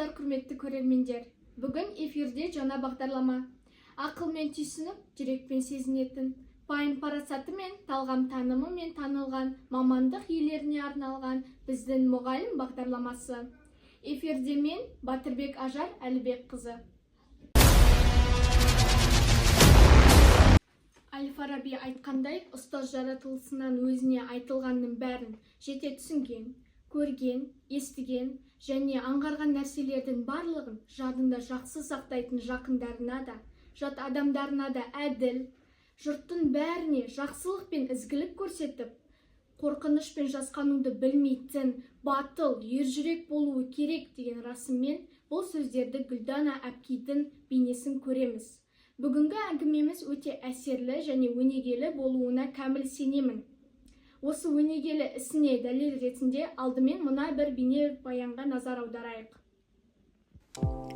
Армысыздар, құрметті көрермендер. Бүгін эфирде жаңа бағдарлама. Ақылмен түйсініп, жүрекпен сезінетін, пайым парасаты мен талғам танымы мен танылған мамандық иелеріне арналған біздің мұғалім бағдарламасы. Эфирде мен Батырбек Ажар Әлібек қызы. Әл-Фараби айтқандай, ұстаз жаратылысынан өзіне айтылғанның бәрін жете түсінген, көрген, естіген және аңғарған нәрселердің барлығын жадында жақсы сақтайтын жақындарына да, жат адамдарына да әділ, жұрттың бәріне жақсылық пен ізгілік көрсетіп, қорқыныш пен жасқануды білмейтін, батыл, ержүрек болуы керек деген расымен бұл сөздерді Гүлдана әпкейдің бейнесін көреміз. Бүгінгі әңгімеміз өте әсерлі және өнегелі болуына кәміл сенемін. Осы өнегелі ісіне дәлел ретінде алдымен мына бір бейне баянға назар аударайық.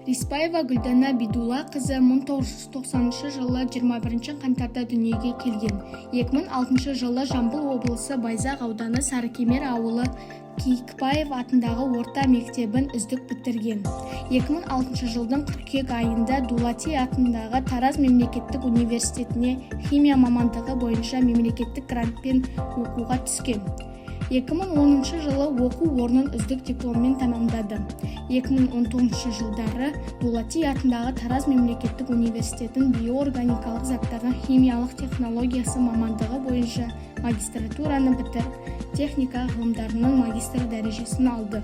Риспаева Гүлдана Бидула қызы 1990 жылы 21 қаңтарда дүниеге келген. 2006 жылы Жамбыл облысы Байзақ ауданы Сарыкемер ауылы Киікбаев атындағы орта мектебін үздік бітірген. 2006 жылдың қыркүйек айында Дулати атындағы Тараз мемлекеттік университетіне химия мамандығы бойынша мемлекеттік грантпен оқуға түскен. 2010 жылы оқу орнын үздік дипломмен тамамдады. 2019 жылдары Дулати атындағы Тараз мемлекеттік университетін биоорганикалық заттардың химиялық технологиясы мамандығы бойынша магистратураны бітіріп, техника ғылымдарының магистр дәрежесін алды.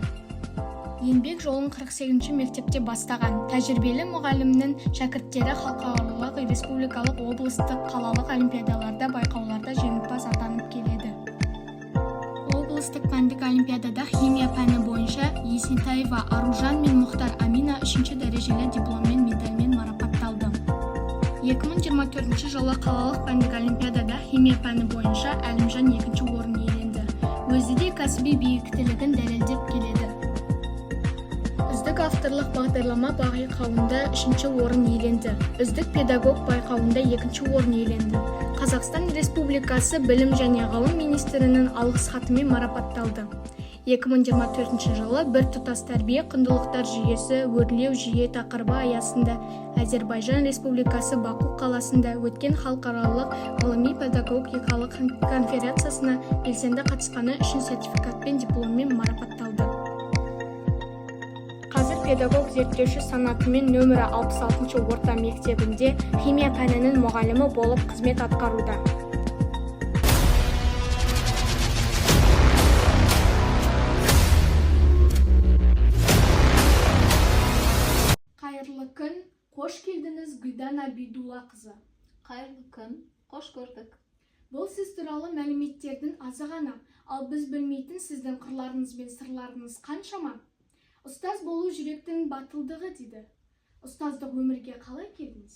Еңбек жолын 48-ші мектепте бастаған. Тәжірибелі мұғалімнің шәкірттері халықаралық, республикалық, облыстық, қалалық олимпиадаларда, байқауларда жеңімпаз атанып келеді. Облыстық пәндік олимпиадада химия пәні бойынша Есентаева Аружан мен Мұхтар Амина 3-ші дәрежелі дипломмен медальмен марапатталды. 2024 жылы қалалық пәндік олимпиадада химия пәні бойынша Әлімжан 2-ші орын иеленді. Өзі де кәсіби биіктілігін дәлелдеп келеді. Үздік авторлық бағдарлама байқауында 3-ші орын иеленді. Үздік педагог байқауында 2-ші орын иеленді. Қазақстан Республикасы Білім және ғылым министрінің алғыс хатымен марапатталды. 2024 жылы біртұтас тәрбие құндылықтар жүйесі өрлеу жүйе тақырыбы аясында Әзербайжан Республикасы Баку қаласында өткен халықаралық ғылыми-педагогикалық конференциясына белсенді қатысқаны үшін сертификатпен дипломмен марапатталды. Қазір педагог зерттеуші санатымен нөмірі 66-шы орта мектебінде химия пәнінің мұғалімі болып қызмет атқаруда. Қайырлы күн, қош келдіңіз Гүлдана Бидула қызы. Қайырлы күн, қош көрдік. Бұл сіз туралы мәліметтердің азы ғана, ал біз білмейтін сіздің қырларыңыз бен сырларыңыз қаншама? Ұстаз болу жүректің батылдығы дейді. Ұстаздық өмірге қалай келдіңіз?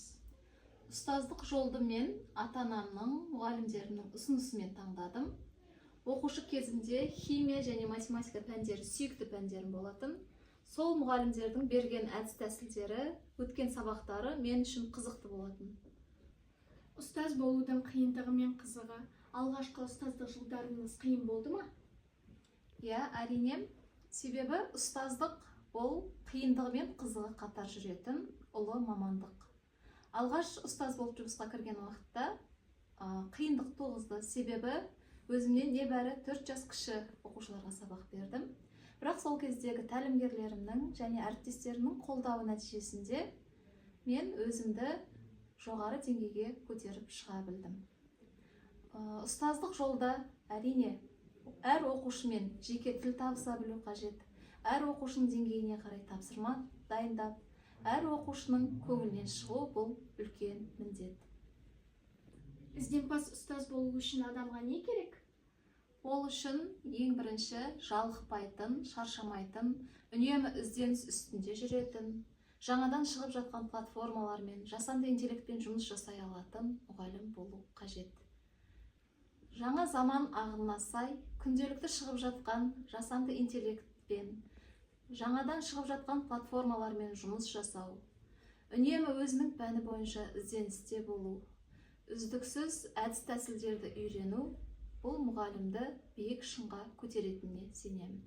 Ұстаздық жолды мен ата-анамның, мұғалімдерінің ұсынысымен таңдадым. Оқушы кезімде химия және математика пәндері сүйікті пәндерім болатын. Сол мұғалімдердің берген әдіс-тәсілдері, өткен сабақтары мен үшін қызықты болатын. Ұстаз болудың қиындығы мен қызығы, алғашқы ұстаздық жылдарыңыз қиын болды ма? Иә, әрине. Себебі ұстаздық ол қиындығы мен қызығы қатар жүретін ұлы мамандық. Алғаш ұстаз болып жұмысқа кірген уақытта қиындық туғызды. Себебі өзімнен небәрі 4 жас кіші оқушыларға сабақ бердім. Бірақ сол кездегі тәлімгерлерімнің және әріптестерімнің қолдауы нәтижесінде мен өзімді жоғары деңгейге көтеріп шыға білдім. Ұстаздық жолда әрине әр оқушымен жеке тіл табыса білу қажет. Әр оқушының деңгейіне қарай тапсырма дайындап, әр оқушының көңілінен шығу бұл үлкен міндет. Ізденпаз ұстаз болу үшін адамға не керек? Ол үшін ең бірінші жалықпайтын, шаршамайтын, үнемі ізденіс үстінде жүретін, жаңадан шығып жатқан платформалар мен жасанды интеллектпен жұмыс жасай алатын мұғалім болу қажет. Жаңа заман ағымына сай, күнделікті шығып жатқан жасанды интеллектпен, жаңадан шығып жатқан платформалармен жұмыс жасау, үнемі өзінің пәні бойынша ізденісте болу, үздіксіз әдіс-тәсілдерді үйрену, бұл мұғалімді биік шыңға көтеретініне сенемін.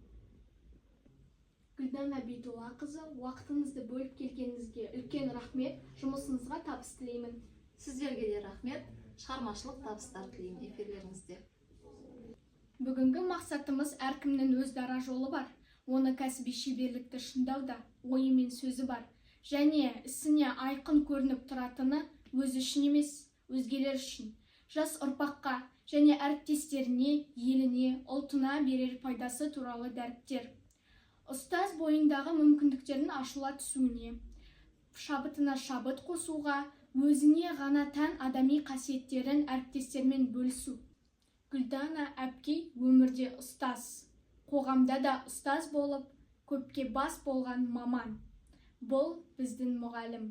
Гүлдана Бейдуллақызы, уақытыңызды бөліп келгеніңізге үлкен рахмет, жұмысыңызға табыс тілеймін. Сіздерге де рахмет, шығармашылық табыстар тілеймін эфирлеріңізде. Бүгінгі мақсатымыз әркімнің өз дара жолы бар. Оны кәсіби шеберлікті шыңдауда, ойы мен сөзі бар. Және ісіне айқын көрініп тұратыны өзі үшін емес, өзгелер үшін. Жас ұрпаққа және әріптестеріне, еліне, ұлтына берер пайдасы туралы дәріптер. Ұстаз бойындағы мүмкіндіктерін ашыла түсуіне, шабытына шабыт қосуға, өзіне ғана тән адами қасиеттерін әріптестермен бөлісу. Гүлдана әпкей өмірде ұстаз, қоғамда да ұстаз болып, көпке бас болған маман. Бұл біздің мұғалім.